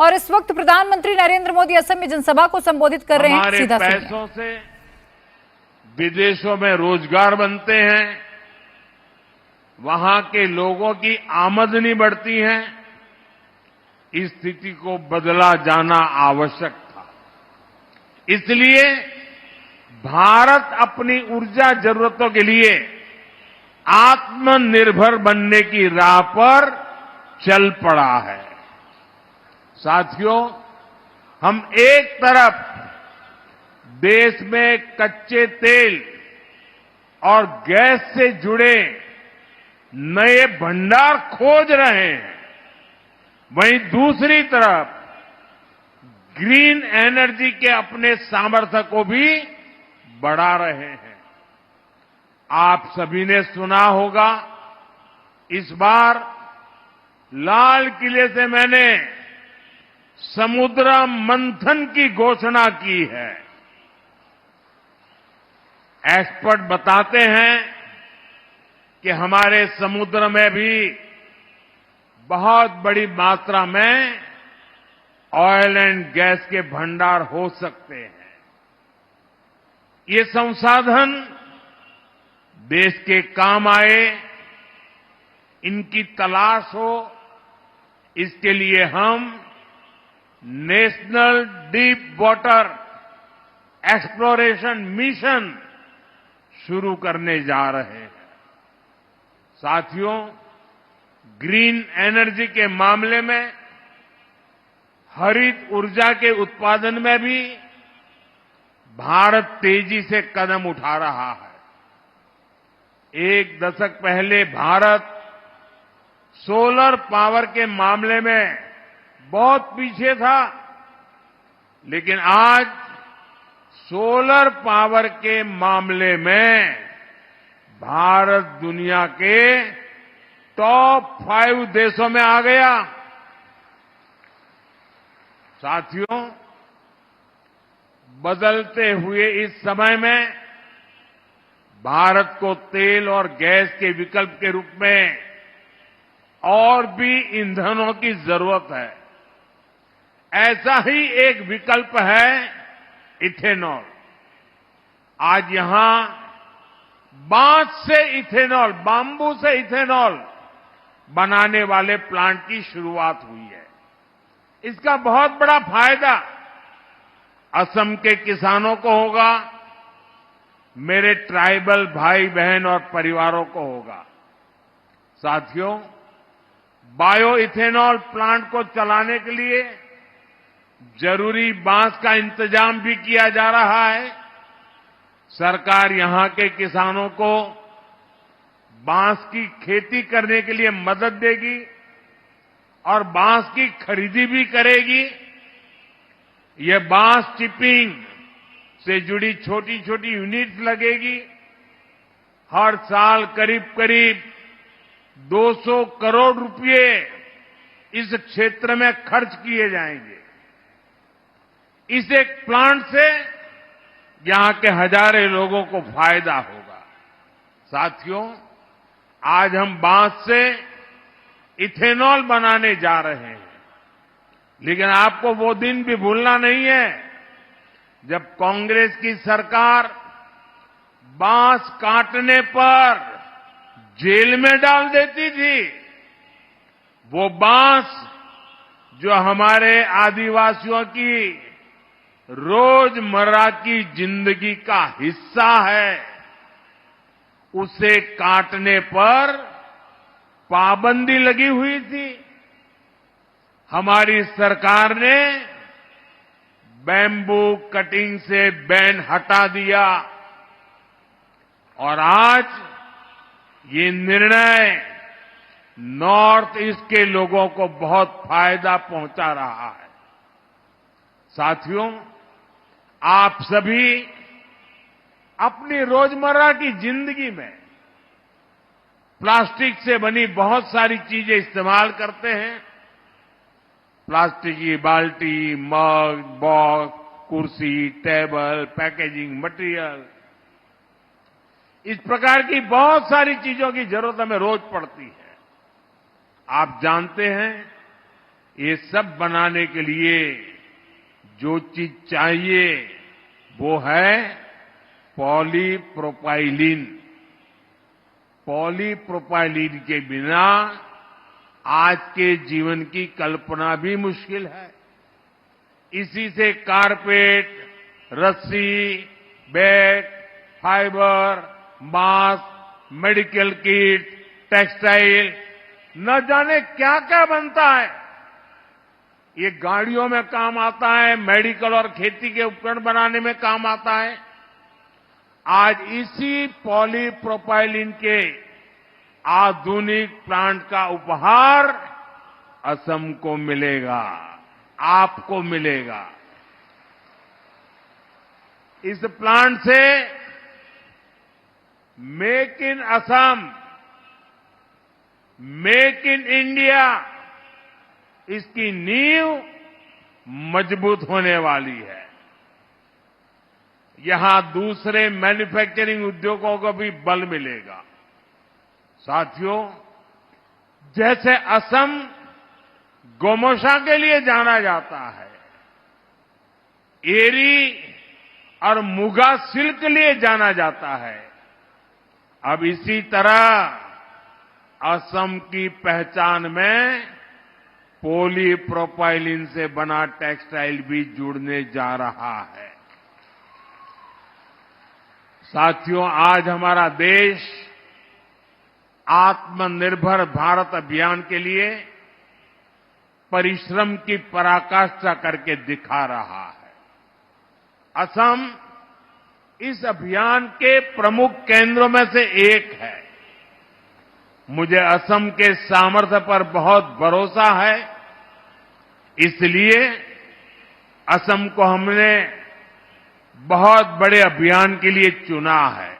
और इस वक्त प्रधानमंत्री नरेंद्र मोदी असम में जनसभा को संबोधित कर रहे हैं। सीधा हमारे पैसों से विदेशों में रोजगार बनते हैं, वहां के लोगों की आमदनी बढ़ती है। इस स्थिति को बदला जाना आवश्यक था। इसलिए भारत अपनी ऊर्जा जरूरतों के लिए आत्मनिर्भर बनने की राह पर चल पड़ा है। साथियों, हम एक तरफ देश में कच्चे तेल और गैस से जुड़े नए भंडार खोज रहे हैं, वहीं दूसरी तरफ ग्रीन एनर्जी के अपने सामर्थ्य को भी बढ़ा रहे हैं। आप सभी ने सुना होगा, इस बार लाल किले से मैंने समुद्र मंथन की घोषणा की है। एक्सपर्ट बताते हैं कि हमारे समुद्र में भी बहुत बड़ी मात्रा में ऑयल एंड गैस के भंडार हो सकते हैं। ये संसाधन देश के काम आए, इनकी तलाश हो, इसके लिए हम national deep water exploration mission शुरू करने जा रहे हैं। साथियों, ग्रीन एनर्जी के मामले में हरित ऊर्जा के उत्पादन में भी भारत तेजी से कदम उठा रहा है। एक दशक पहले भारत सोलर पावर के मामले में बहुत पीछे था, लेकिन आज सोलर पावर के मामले में भारत दुनिया के टॉप 5 देशों में आ गया। साथियों, बदलते हुए इस समय में भारत को तेल और गैस के विकल्प के रूप में और भी ईंधनों की जरूरत है। ऐसा ही एक विकल्प है इथेनॉल। आज यहां बांस से इथेनॉल, बाम्बू से इथेनॉल बनाने वाले प्लांट की शुरुआत हुई है। इसका बहुत बड़ा फायदा असम के किसानों को होगा, मेरे ट्राइबल भाई बहन और परिवारों को होगा। साथियों, बायो इथेनॉल प्लांट को चलाने के लिए जरूरी बांस का इंतजाम भी किया जा रहा है। सरकार यहां के किसानों को बांस की खेती करने के लिए मदद देगी और बांस की खरीदी भी करेगी। यह बांस चिपिंग से जुड़ी छोटी छोटी यूनिट्स लगेगी। हर साल करीब करीब 200 करोड़ रुपए इस क्षेत्र में खर्च किए जाएंगे। इस एक प्लांट से यहां के हजारों लोगों को फायदा होगा। साथियों, आज हम बांस से इथेनॉल बनाने जा रहे हैं, लेकिन आपको वो दिन भी भूलना नहीं है जब कांग्रेस की सरकार बांस काटने पर जेल में डाल देती थी। वो बांस जो हमारे आदिवासियों की रोजमर्रा की जिंदगी का हिस्सा है, उसे काटने पर पाबंदी लगी हुई थी। हमारी सरकार ने बैम्बू कटिंग से बैन हटा दिया और आज ये निर्णय नॉर्थ ईस्ट के लोगों को बहुत फायदा पहुंचा रहा है। साथियों, आप सभी अपनी रोजमर्रा की जिंदगी में प्लास्टिक से बनी बहुत सारी चीजें इस्तेमाल करते हैं। प्लास्टिक की बाल्टी, मग, बॉक्स, कुर्सी, टेबल, पैकेजिंग मटेरियल, इस प्रकार की बहुत सारी चीजों की जरूरत हमें रोज पड़ती है। आप जानते हैं ये सब बनाने के लिए जो चीज चाहिए वो है पॉलीप्रोपाइलीन। पॉलीप्रोपाइलीन के बिना आज के जीवन की कल्पना भी मुश्किल है। इसी से कारपेट, रस्सी, bag, fibre, mask, medical kit, textile, न जाने क्या क्या बनता है। ये गाड़ियों में काम आता है, मेडिकल और खेती के उपकरण बनाने में काम आता है। आज इसी पॉलीप्रोपाइलीन के आधुनिक प्लांट का उपहार असम को मिलेगा, आपको मिलेगा। इस प्लांट से make in Assam, make in India, इसकी नींव मजबूत होने वाली है। यहां दूसरे मैन्युफैक्चरिंग उद्योगों को भी बल मिलेगा। साथियों, जैसे असम गोमोशा के लिए जाना जाता है, एरी और मुगा सिल्क के लिए जाना जाता है, अब इसी तरह असम की पहचान में पॉलीप्रोपाइलीन से बना टेक्सटाइल भी जुड़ने जा रहा है। साथियों, आज हमारा देश आत्मनिर्भर भारत अभियान के लिए परिश्रम की पराकाष्ठा करके दिखा रहा है। असम इस अभियान के प्रमुख केंद्रों में से एक है। मुझे असम के सामर्थ्य पर बहुत भरोसा है, इसलिए असम को हमने बहुत बड़े अभियान के लिए चुना है।